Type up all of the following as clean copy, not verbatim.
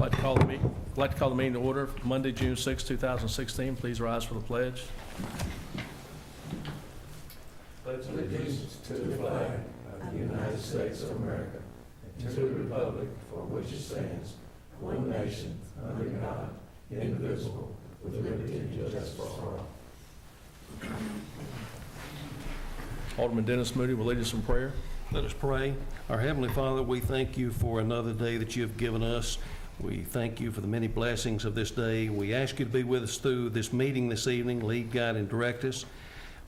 I'd like to call the meeting to order Monday, June 6, 2016. Please rise for the pledge. Pledge allegiance to the flag of the United States of America and to the republic for which it stands, one nation, under God, indivisible, with liberty and justice for all. Alderman Dennis Moody will lead us in prayer. Let us pray. Our Heavenly Father, we thank you for another day that you have given us. We thank you for the many blessings of this day. We ask you to be with us through this meeting this evening, lead, guide, and direct us.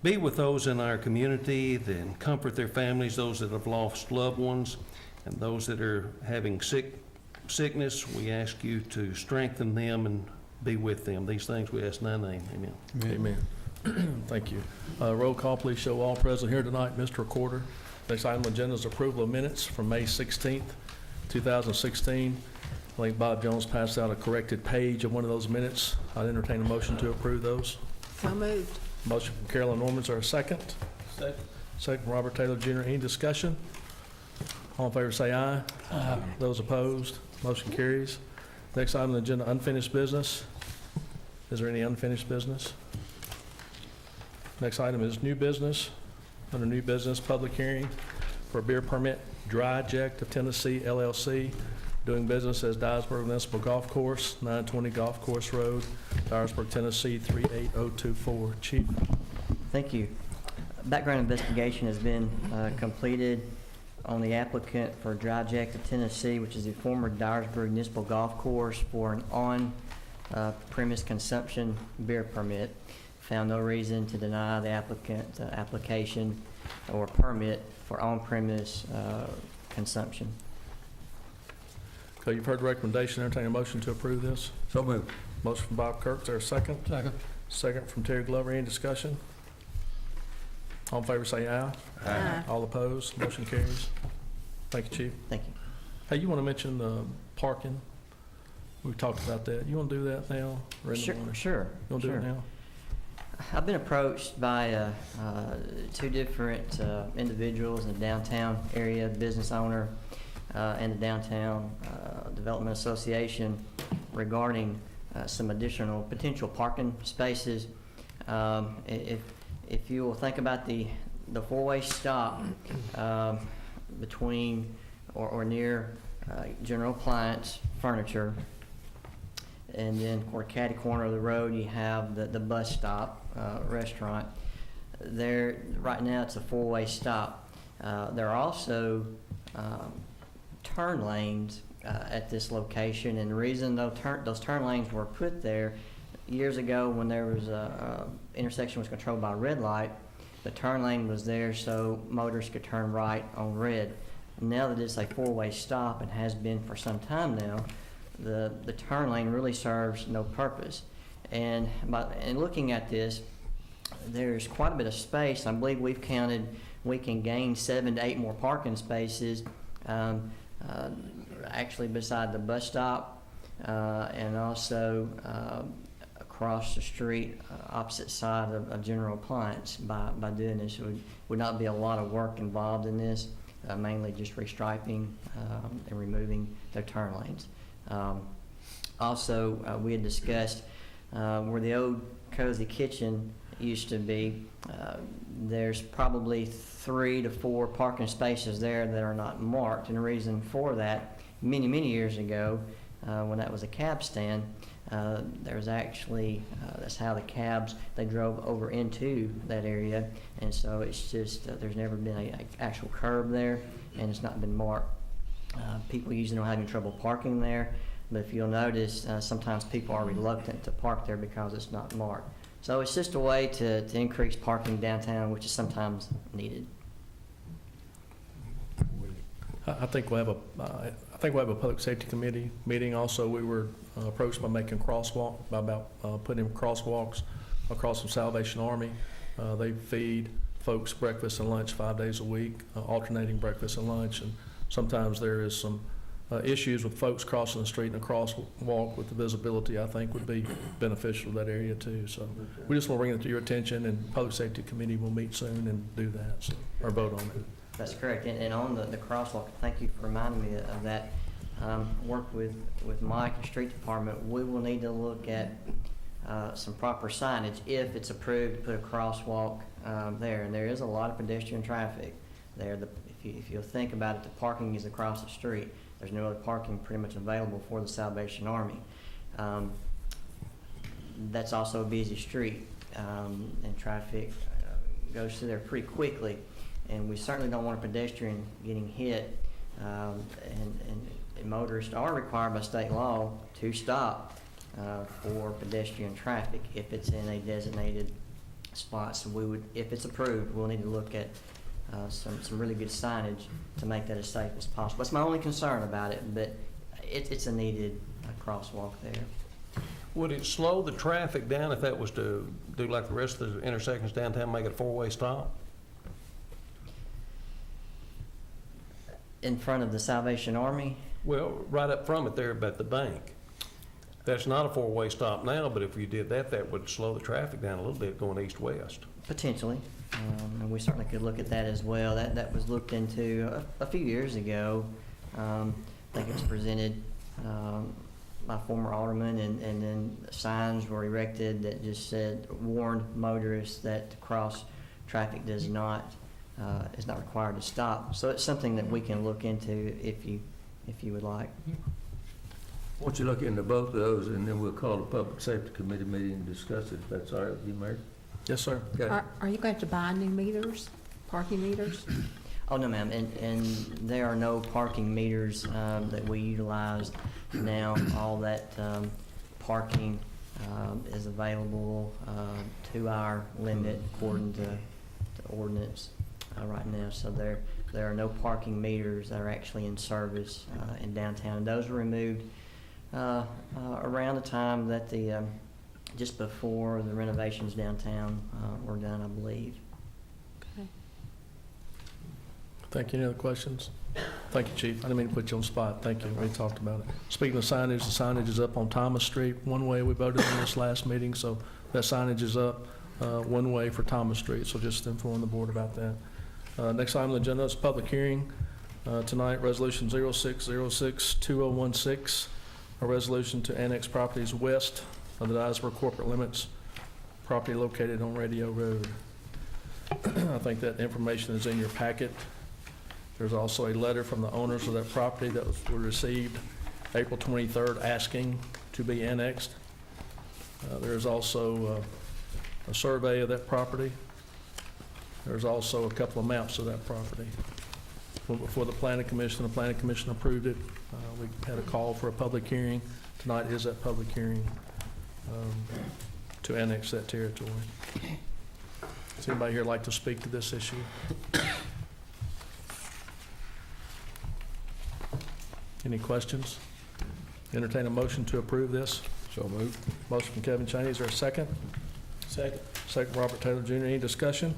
Be with those in our community, then comfort their families, those that have lost loved ones, and those that are having sickness. We ask you to strengthen them and be with them. These things we ask in thy name. Amen. Amen. Thank you. Roll call, please show all present here tonight. Mr. Recorder. Next item on the agenda is approval of minutes from May 16th, 2016. I think Bob Jones passed out a corrected page of one of those minutes. I'd entertain a motion to approve those. So moved. Motion from Carolyn Norman. Is there a second? Second. Second from Robert Taylor Jr. Any discussion? All in favor say aye. Aye. Those opposed, motion carries. Next item on the agenda, unfinished business. Is there any unfinished business? Next item is new business. Under new business, public hearing for a beer permit, Dry Jack of Tennessee LLC, doing business as Dyersburg Municipal Golf Course, 920 Golf Course Road, Dyersburg, Tennessee 38024. Chief. Thank you. Background investigation has been completed on the applicant for Dry Jack of Tennessee, which is the former Dyersburg Municipal Golf Course, for an on-premise consumption beer permit. Found no reason to deny the applicant application or permit for on-premise consumption. Okay, you've heard the recommendation. Entertain a motion to approve this. So moved. Motion from Bob Kirk. Is there a second? Second. Second from Terry Glover. Any discussion? All in favor say aye. Aye. All opposed, motion carries. Thank you, Chief. Thank you. Hey, you want to mention the parking? We talked about that. You want to do that now? Or in the Sure. morning? Sure. You want to do it now? I've been approached by two different individuals in the downtown area, business owner and the Downtown Development Association, regarding some additional potential parking spaces. If you will think about the four-way stop between or near General Appliance Furniture, and then for catty corner of the road you have the bus stop restaurant. There right now it's a four-way stop. There are also turn lanes at this location, and the reason those turn lanes were put there years ago, when there was a intersection was controlled by a red light, the turn lane was there so motorists could turn right on red. Now that it's a four-way stop and has been for some time now, the turn lane really serves no purpose. And looking at this, there's quite a bit of space. I believe we've counted we can gain 7 to 8 more parking spaces actually beside the bus stop and also across the street opposite side of General Appliance. By doing this, would not be a lot of work involved in this, mainly just restriping and removing their turn lanes. Also, we had discussed where the old Cozy Kitchen used to be. There's probably 3 to 4 parking spaces there that are not marked, and the reason for that, many years ago, when that was a cab stand, there's actually that's how the cabs, they drove over into that area, and so it's just there's never been an actual curb there, and it's not been marked. People usually don't have any trouble parking there, but if you'll notice, sometimes people are reluctant to park there because it's not marked. So it's just a way to increase parking downtown, which is sometimes needed. I think we'll have a public safety committee meeting. Also, we were approached by putting in crosswalks across from Salvation Army. They feed folks breakfast and lunch 5 days a week, alternating breakfast and lunch. And sometimes there is some issues with folks crossing the street, and a crosswalk with the visibility, I think, would be beneficial to that area too. So we just want to bring it to your attention, and public safety committee will meet soon and do that, or vote on it. That's correct. And on the crosswalk, thank you for reminding me of that. work with Mike and Street Department, we will need to look at some proper signage if it's approved to put a crosswalk there. And there is a lot of pedestrian traffic there. If you'll think about it, the parking is across the street. There's no other parking pretty much available for the Salvation Army. That's also a busy street, and traffic goes through there pretty quickly. And we certainly don't want a pedestrian getting hit, and motorists are required by state law to stop for pedestrian traffic if it's in a designated spot. So we would, if it's approved, we'll need to look at some really good signage to make that as safe as possible. That's my only concern about it, but it's a needed crosswalk there. Would it slow the traffic down if that was to do like the rest of the intersections downtown, make it a four-way stop? In front of the Salvation Army? Well, right up from it there at the bank. That's not a four-way stop now, but if you did that, that would slow the traffic down a little bit going east-west. Potentially. And we certainly could look at that as well. That was looked into a few years ago. I think it was presented by former alderman, and then signs were erected that just said, warned motorists that to cross traffic is not required to stop. So it's something that we can look into if you would like. Why don't you look into both of those, and then we'll call the Public Safety Committee meeting and discuss it, if that's all right with you, Mayor? Yes, sir. Okay. Are you going to buy new meters, parking meters? Oh, no, ma'am, and there are no parking meters that we utilize now. All that parking is available to our limit according to ordinance right now. So there are no parking meters that are actually in service in downtown. And those were removed around the time that just before the renovations downtown were done, I believe. Okay. Thank you. Any other questions? Thank you, Chief. I didn't mean to put you on the spot. Thank you. We talked about it. Speaking of signage, the signage is up on Thomas Street. One way we voted on this last meeting, so that signage is up one way for Thomas Street. So just inform the board about that. Next item on the agenda is public hearing. Tonight, Resolution 0606-2016, a resolution to annex properties west of the Dyersburg corporate limits, property located on Radio Road. I think that information is in your packet. There's also a letter from the owners of that property that was received April 23rd asking to be annexed. There's also a survey of that property. There's also a couple of maps of that property. Before the Planning Commission, approved it. We had a call for a public hearing. Tonight is that public hearing to annex that territory. Does anybody here like to speak to this issue? Any questions? Entertain a motion to approve this. So moved. Motion from Kevin Cheney. Is there a second? Second. Second, Robert Taylor Jr. Any discussion?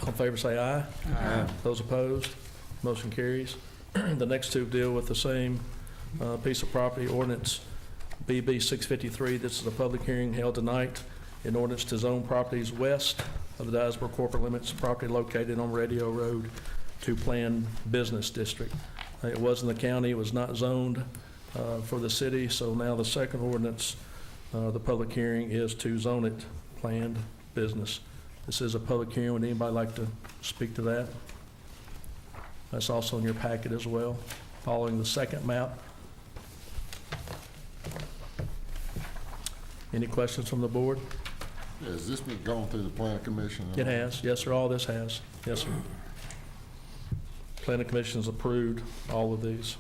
All in favor say aye. Aye. Those opposed, motion carries. The next two deal with the same piece of property, ordinance BB 653. This is a public hearing held tonight in ordinance to zone properties west of the Dyersburg corporate limits, property located on Radio Road, to planned business district. It was in the county, it was not zoned for the city, so now the second ordinance, the public hearing is to zone it planned business. This is a public hearing. Would anybody like to speak to that? That's also in your packet as well, following the second map. Any questions from the board? Has this been going through the planning commission? It has, yes, sir, all this has, yes, sir. Planning Commission has approved all of these.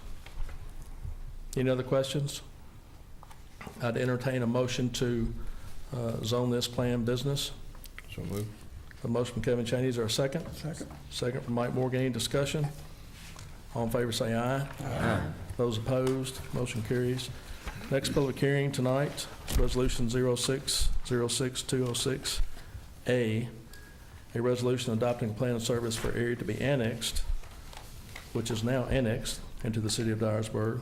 Any other questions? I'd entertain a motion to zone this planned business. So moved. A motion from Kevin Cheney, is there a second? Second. Second from Mike Morgan, any discussion? All in favor say aye. Aye. Those opposed, motion carries. Next public hearing tonight, Resolution 0606-206A, a resolution adopting a plan of service for area to be annexed, which is now annexed into the city of Dyersburg.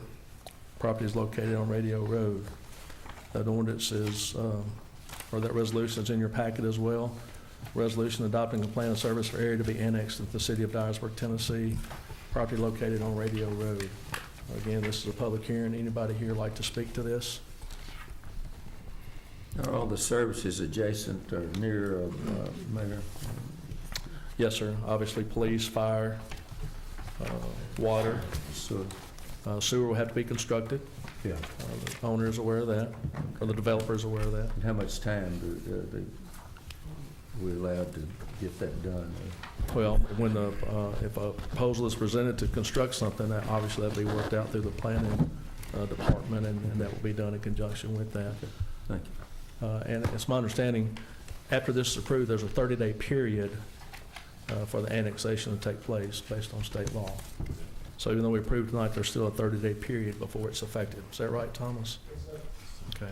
Property is located on Radio Road. That ordinance is, or that resolution is in your packet as well. Resolution adopting a plan of service for area to be annexed into the city of Dyersburg, Tennessee. Property located on Radio Road. Again, this is a public hearing. Anybody here like to speak to this? Are all the services adjacent or near, Mayor? Yes, sir. Obviously, police, fire, water, So, sewer will have to be constructed. yeah. The owner is aware of that, or the developer is aware of that. And how much time we allowed to get that done? Well, when if a proposal is presented to construct something, that obviously that'll be worked out through the planning department, and that will be done in conjunction with that. Thank you. And it's my understanding, after this is approved, there's a 30-day period for the annexation to take place based on state law. So even though we approved tonight, there's still a 30-day period before it's effective. Is that right, Thomas? Okay.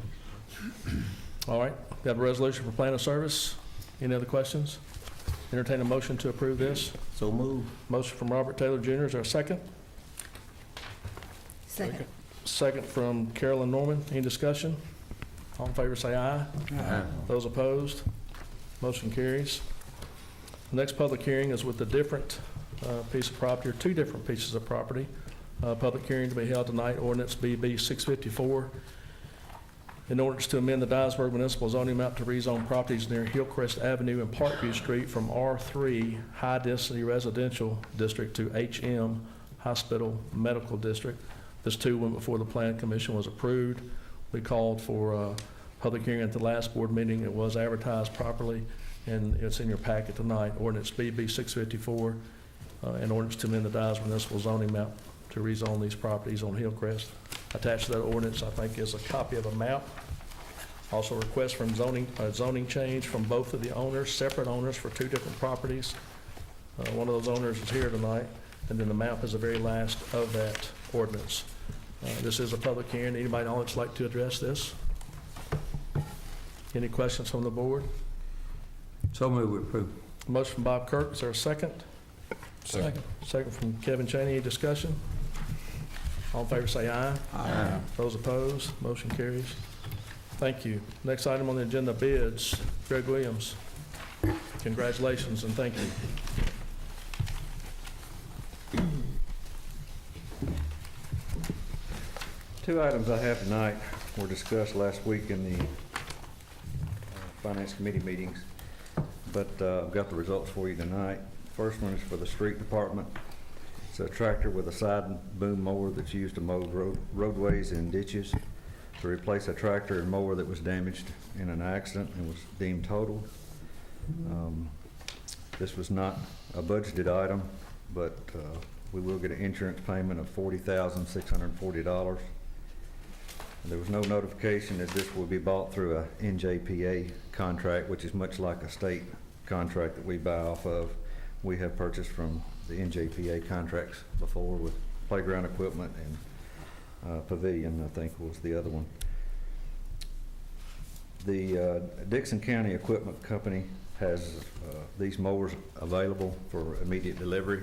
All right, we have a resolution for plan of service. Any other questions? Entertain a motion to approve this. So move. Motion from Robert Taylor Jr. Is there a second? Second. Second from Carolyn Norman. Any discussion? All in favor say aye. Aye. Those opposed? Motion carries. The next public hearing is with a different piece of property, or two different pieces of property. Public hearing to be held tonight, ordinance BB 654. An ordinance to amend the Dyersburg municipal zoning map to rezone properties near Hillcrest Avenue and Parkview Street from R3 High Density Residential District to HM Hospital Medical District. This too went before the Plan Commission, was approved. We called for a public hearing at the last board meeting. It was advertised properly, and it's in your packet tonight. Ordinance BB 654, an ordinance to amend the Dyersburg municipal zoning map to rezone these properties on Hillcrest. Attached to that ordinance, I think, is a copy of a map. Also, request from zoning change from both of the owners, separate owners for two different properties. One of those owners is here tonight, and then the map is the very last of that ordinance. This is a public hearing. Anybody in the audience like to address this? Any questions from the board? So move, we approve. Motion from Bob Kirk. Is there a second? Second. Second from Kevin Chaney. Any discussion? All in favor say aye. Aye. Those opposed, motion carries. Thank you. Next item on the agenda, bids. Greg Williams. Congratulations and thank you. Two items I have tonight were discussed last week in the Finance Committee meetings, but I've got the results for you tonight. First one is for the street department. It's a tractor with a side boom mower that's used to mow roadways and ditches to replace a tractor and mower that was damaged in an accident and was deemed totaled. This was not a budgeted item, but we will get an insurance payment of $40,640. There was no notification that this will be bought through a NJPA contract, which is much like a state contract that we buy off of. We have purchased from the NJPA contracts before with playground equipment and pavilion, I think was the other one. The Dixon County Equipment Company has these mowers available for immediate delivery,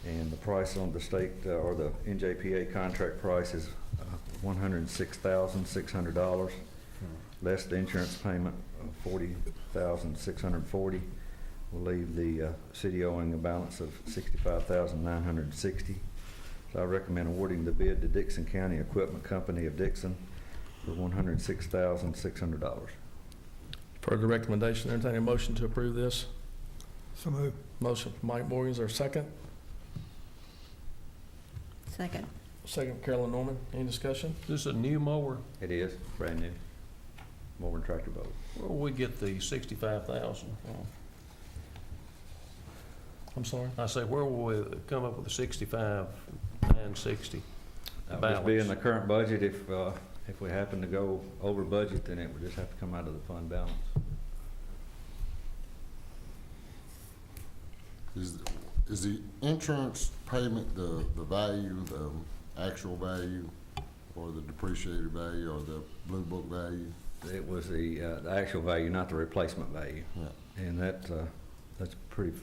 and the price on the state or the NJPA contract price is $106,600, less the insurance payment of $40,640. Will leave the city owing a balance of $65,960. So I recommend awarding the bid to Dixon County Equipment Company of Dixon for $106,600. Further recommendation, entertaining a motion to approve this. So move. Motion from Mike Morgan, is there a second? Second. Second from Carolyn Norman. Any discussion? Is this a new mower? It is brand new, mower and tractor boat. Where will we get the 65,000 from? I'm sorry? I say, where will we come up with the 65,960? That would be in the current budget. If we happen to go over budget, then it would just have to come out of the fund balance. Is the insurance payment the value, the actual value, or the depreciated value, or the blue book value? It was the actual value, not the replacement value. Yeah. And that's pretty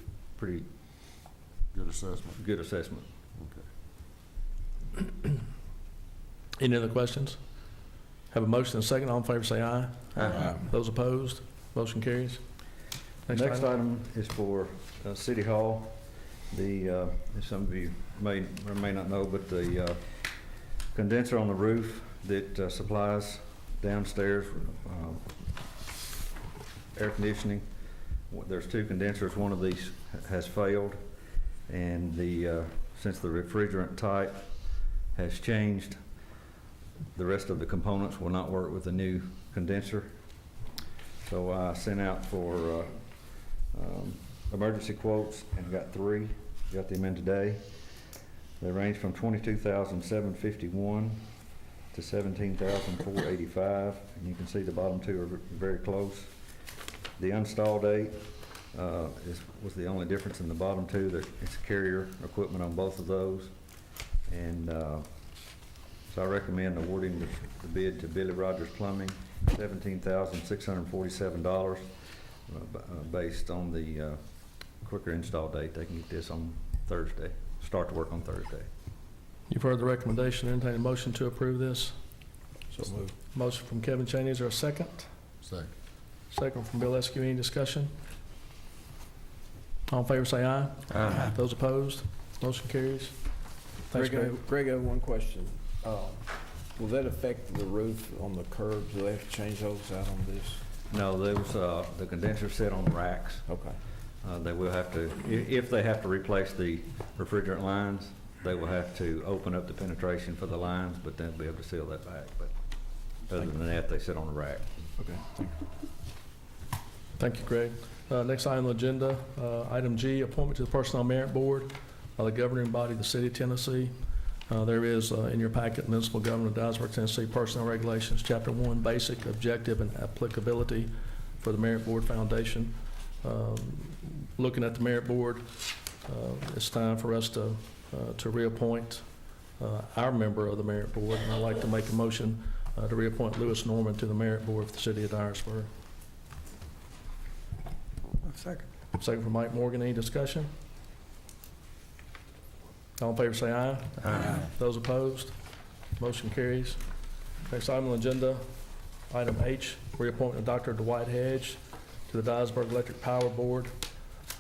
Good assessment. good assessment. Okay. Any other questions? Have a motion and a second. All in favor say aye. Aye. Those opposed, motion carries. Next item is for City Hall. As some of you may or may not know, but the condenser on the roof that supplies downstairs air conditioning. There's two condensers. One of these has failed, and since the refrigerant type has changed, the rest of the components will not work with the new condenser. So I sent out for emergency quotes and got three. Got them in today. They range from $22,751 to $17,485, and you can see the bottom two are very close. The install date was the only difference in the bottom two. That it's carrier equipment on both of those, and so I recommend awarding the bid to Billy Rogers Plumbing, $17,647, based on the quicker install date. They can get this on Thursday, start to work on Thursday. You've heard the recommendation. Entertain a motion to approve this. So moved. Motion from Kevin Chaney. Is there a second? Second. Second from Bill Eskew. Any discussion? All in favor say aye. Aye. Those opposed? Motion carries. Thanks, Greg. Greg, I have one question. Will that affect the roof on the curbs? Do they have to change those out on this? No, there was the condenser set on the racks. Okay. They will have to, if they have to replace the refrigerant lines, they will have to open up the penetration for the lines, but then be able to seal that back. But other than that, they sit on the rack. Okay, thank you. Thank you, Greg. Next item on the agenda, item G, appointment to the Personnel Merit Board, the governing body of the City of Tennessee. There is in your packet, Municipal Government of Dyersburg, Tennessee, Personnel Regulations, Chapter 1, Basic, Objective, and Applicability for the Merit Board Foundation. Looking at the Merit Board, it's time for us to reappoint our member of the Merit Board, and I'd like to make a motion to reappoint Lewis Norman to the Merit Board for the City of Dyersburg. Second. Second from Mike Morgan. Any discussion? All in favor say aye. Aye. Those opposed? Motion carries. Next item on the agenda, item H, reappointment of Dr. Dwight Hedge to the Dyersburg Electric Power Board.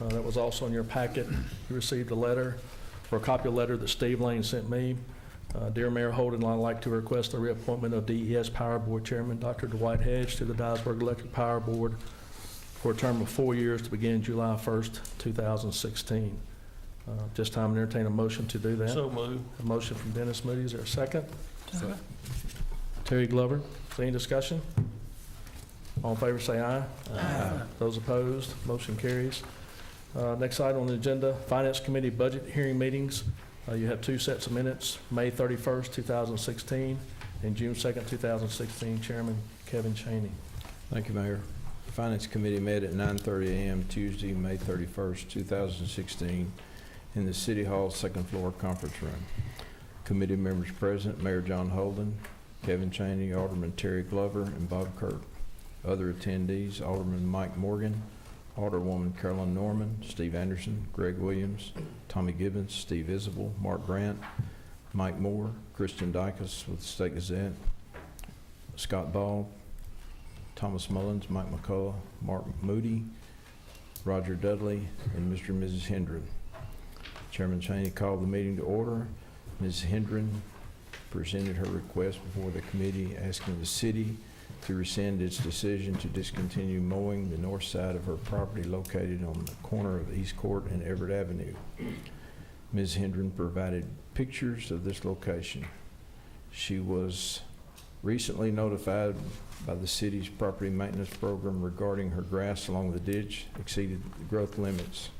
That was also in your packet. You received a letter, or a copy of a letter that Steve Lane sent me. Dear Mayor Holden, I'd like to request the reappointment of DES Power Board Chairman Dr. Dwight Hedge to the Dyersburg Electric Power Board for a term of 4 years to begin July 1st, 2016. Just time to entertain a motion to do that. So moved. A motion from Dennis Moody. Is there a second? Second. Terry Glover. Is there any discussion? All in favor say aye. Aye. Those opposed, motion carries. Next item on the agenda, Finance Committee budget hearing meetings. You have two sets of minutes, May 31st, 2016, and June 2nd, 2016. Chairman Kevin Chaney. Thank you, Mayor. Finance Committee met at 9:30 a.m. Tuesday, May 31st, 2016, in the City Hall second floor conference room. Committee members present, Mayor John Holden, Kevin Chaney, Alderman Terry Glover, and Bob Kirk. Other attendees, Alderman Mike Morgan, Alderwoman Carolyn Norman, Steve Anderson, Greg Williams, Tommy Gibbons, Steve Isabel, Mark Grant, Mike Moore, Christian Dykes with the State Gazette, Scott Ball, Thomas Mullins, Mike McCullough, Mark Moody, Roger Dudley, and Mr. and Mrs. Hendren. Chairman Chaney called the meeting to order. Ms. Hendren presented her request before the committee, asking the city to rescind its decision to discontinue mowing the north side of her property located on the corner of East Court and Everett Avenue. Ms. Hendren provided pictures of this location. She was recently notified by the city's property maintenance program regarding her grass along the ditch exceeded the growth limits.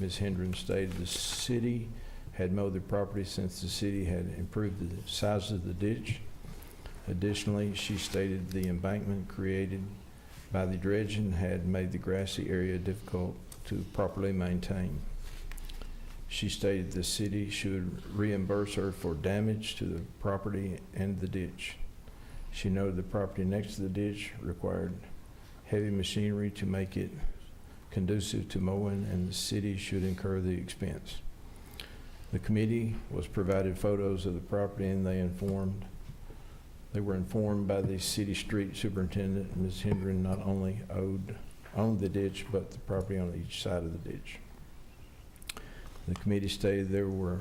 Ms. Hendren stated the city had mowed the property since the city had improved the size of the ditch. Additionally, she stated the embankment created by the dredging had made the grassy area difficult to properly maintain. She stated the city should reimburse her for damage to the property and the ditch. She noted the property next to the ditch required heavy machinery to make it conducive to mowing, and the city should incur the expense. The committee was provided photos of the property, and they were informed by the city street superintendent. Ms. Hendren not only owned the ditch, but the property on each side of the ditch. The committee stated there were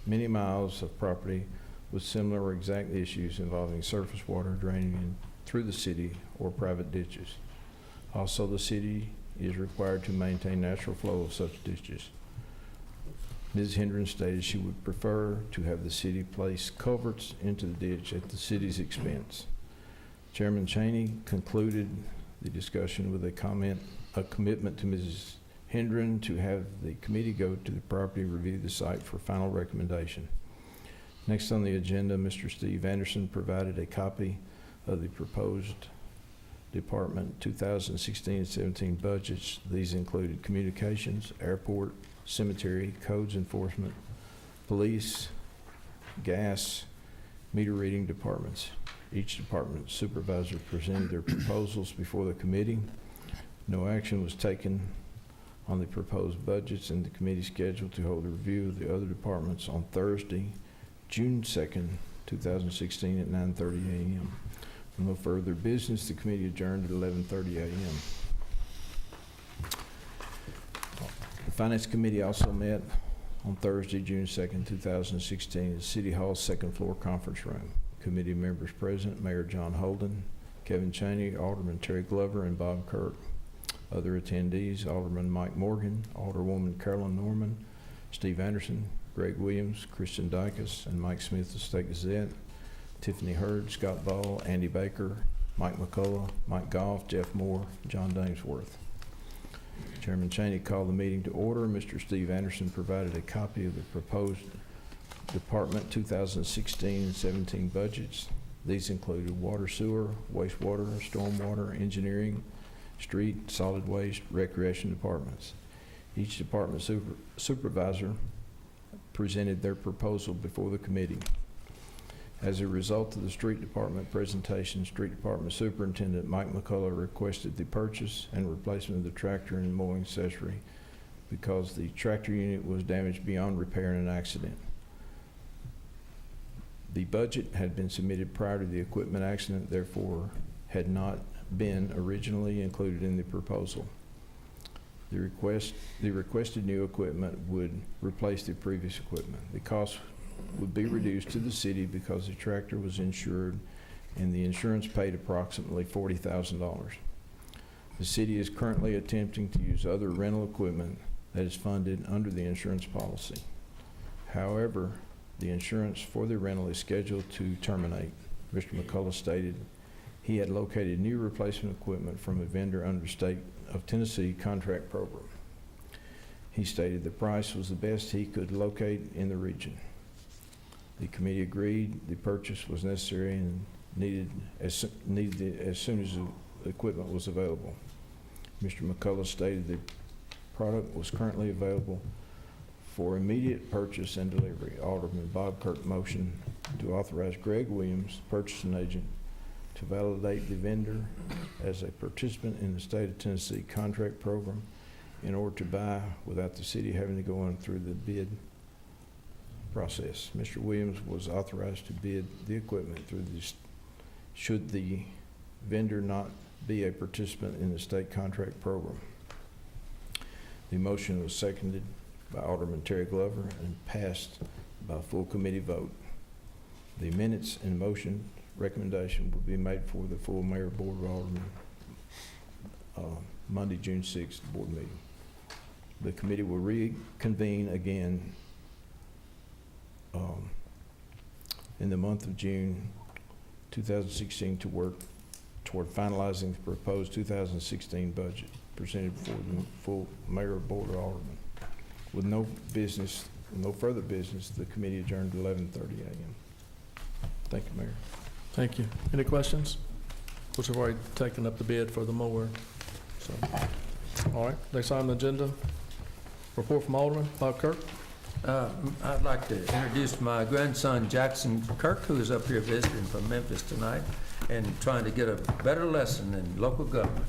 many miles of property with similar or exact issues involving surface water draining through the city or private ditches. Also, the city is required to maintain natural flow of such ditches. Ms. Hendren stated she would prefer to have the city place culverts into the ditch at the city's expense. Chairman Cheney concluded the discussion with a commitment to Mrs. Hendren to have the committee go to the property, review the site for final recommendation. Next on the agenda, Mr. Steve Anderson provided a copy of the proposed Department 2016-17 budgets. These included communications, airport, cemetery, codes enforcement, police, gas, meter reading departments. Each department supervisor presented their proposals before the committee. No action was taken on the proposed budgets, and the committee scheduled to hold a review of the other departments on Thursday, June 2nd, 2016 at 9:30 a.m. With no further business, the committee adjourned at 11:30 a.m. The Finance Committee also met on Thursday, June 2nd, 2016 at City Hall's second floor conference room. Committee members present, Mayor John Holden, Kevin Cheney, Alderman Terry Glover, and Bob Kirk. Other attendees, Alderman Mike Morgan, Alderwoman Carolyn Norman, Steve Anderson, Greg Williams, Christian Dykes, and Mike Smith of the State Gazette, Tiffany Hurd, Scott Ball, Andy Baker, Mike McCullough, Mike Goff, Jeff Moore, John Dainsworth. Chairman Cheney called the meeting to order. Mr. Steve Anderson provided a copy of the proposed Department 2016-17 budgets. These included water, sewer, wastewater, stormwater, engineering, street, solid waste, recreation departments. Each department supervisor presented their proposal before the committee. As a result of the street department presentation, Street Department Superintendent Mike McCullough requested the purchase and replacement of the tractor and mowing accessory because the tractor unit was damaged beyond repair in an accident. The budget had been submitted prior to the equipment accident, therefore had not been originally included in the proposal. The requested new equipment would replace the previous equipment. The cost would be reduced to the city because the tractor was insured and the insurance paid approximately $40,000. The city is currently attempting to use other rental equipment that is funded under the insurance policy. However, the insurance for the rental is scheduled to terminate. Mr. McCullough stated he had located new replacement equipment from a vendor under State of Tennessee contract program. He stated the price was the best he could locate in the region. The committee agreed the purchase was necessary and needed as soon as the equipment was available. Mr. McCullough stated the product was currently available for immediate purchase and delivery. Alderman Bob Kirk motioned to authorize Greg Williams, purchasing agent, to validate the vendor as a participant in the State of Tennessee contract program in order to buy without the city having to go on through the bid process. Mr. Williams was authorized to bid the equipment through this should the vendor not be a participant in the state contract program. The motion was seconded by Alderman Terry Glover and passed by full committee vote. The minutes and motion recommendation will be made for the full Mayor Board of Aldermen Monday, June 6th board meeting. The committee will reconvene again in the month of June 2016 to work toward finalizing the proposed 2016 budget presented before the full Mayor Board of Aldermen. With no further business, the committee adjourned at 11:30 a.m. Thank you, Mayor. Thank you. Any questions? Which have already taken up the bid for the mower. So, all right, next item on the agenda, report from Alderman Bob Kirk. I'd like to introduce my grandson Jackson Kirk, who is up here visiting from Memphis tonight and trying to get a better lesson in local government.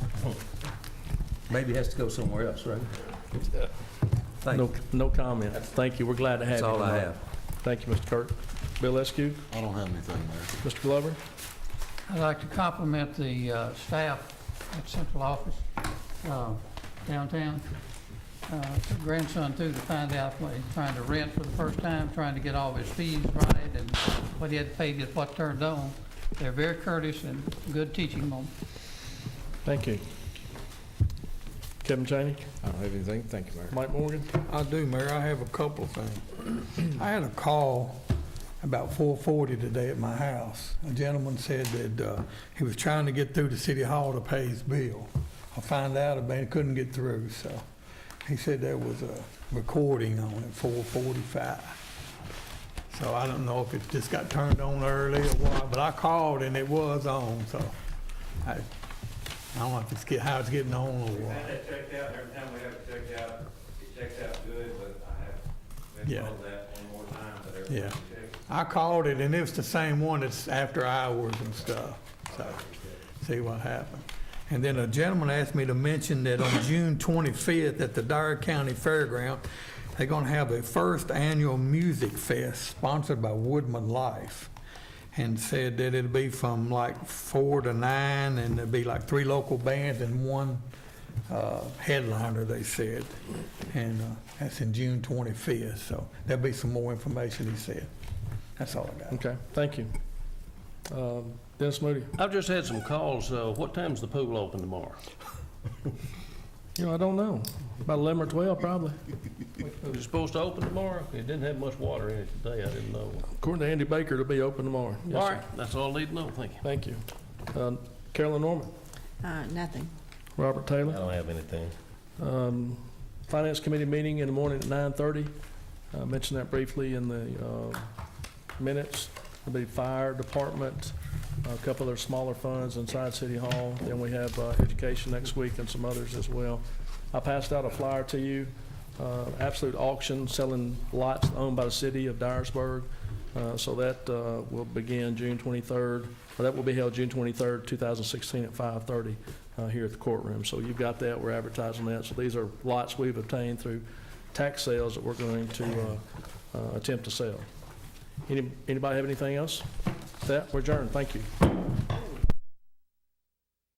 Maybe he has to go somewhere else, right? Thank you. No comment. Thank you. We're glad to have That's you. all I tonight. have. Thank you, Mr. Kirk. Bill Eskew, I don't have anything, Mayor. Mr. Glover. I'd like to compliment the staff at central office downtown. took grandson too to find out when he's trying to rent for the first time, trying to get all of his fees right and what he had to pay to get what turned on. They're very courteous and good teaching moment. Thank you. Kevin Chaney, I don't have anything. Thank you, Mayor. Mike Morgan. I do, Mayor. I have a couple of things. I had a call about 4:40 today at my house. A gentleman said that he was trying to get through to City Hall to pay his bill. I found out about he couldn't get through, so he said there was a recording on it, 4:45. So I don't know if it just got turned on early or what, but I called and it was on, so I don't know if it's how it's getting on or We've what. had that checked out, every time we have it checked out, it checks out good, but I have been Yeah. told that one more time, but everything's Yeah. checked. I called it, and it was the same one that's after hours and stuff, so, see what happened. And then a gentleman asked me to mention that on June 25th at the Dyer County Fairground, they're gonna have a first annual music fest sponsored by Woodman Life. And said that it'll be from like 4 to 9, and there'll be like 3 local bands and 1 headliner, they said. And that's in June 25th, so there'll be some more information, he said. That's all I got. Okay, thank you. Dennis Moody. I've just had some calls. What time's the pool open tomorrow? You know, I don't know. About 11 or 12, probably. Is it supposed to open tomorrow? It didn't have much water in it today. I didn't know. According to Andy Baker, it'll be open tomorrow. Yes, All sir. right, that's all I need to know. Thank you. Thank you. Carolyn Norman. Nothing. Robert Taylor. don't have anything. Finance Committee meeting in the morning at 9:30. I mentioned that briefly in the minutes. There'll be fire department, a couple of smaller funds inside City Hall. Then we have education next week and some others as well. I passed out a flyer to you, absolute auction selling lots owned by the city of Dyersburg. So that will begin June 23rd, or that will be held June 23rd, 2016 at 5:30 here at the courtroom. So you've got that, we're advertising that. So these are lots we've obtained through tax sales that we're going to attempt to sell. Anybody have anything else? That, we're adjourned, thank you.